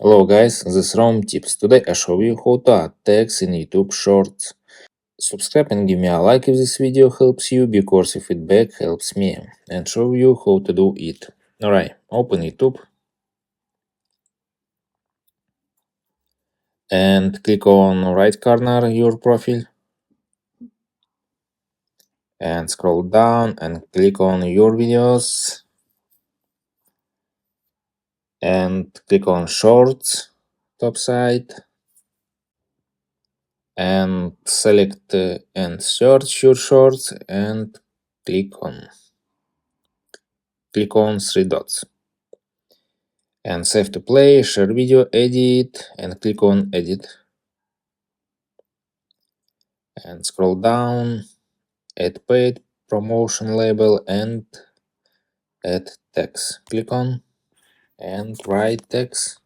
Hello guys, this is Rom Tips. Today I show you how to add text in YouTube Shorts. Subscribe and give me a like if this video helps you, because your feedback helps me, and show you how to do it. Alright, open YouTube and click on right corner your profile and scroll down and click on your videos and click on Shorts top side and select and search your shorts and click on three dots and save to play, share video, edit, and click on edit and scroll down, add paid promotion label and add text. Click on and write text,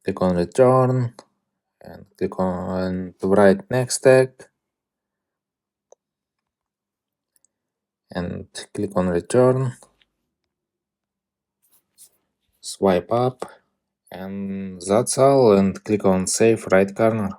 click on return and click on to write next tag and click on return, swipe up, and that's all, and click on save right corner.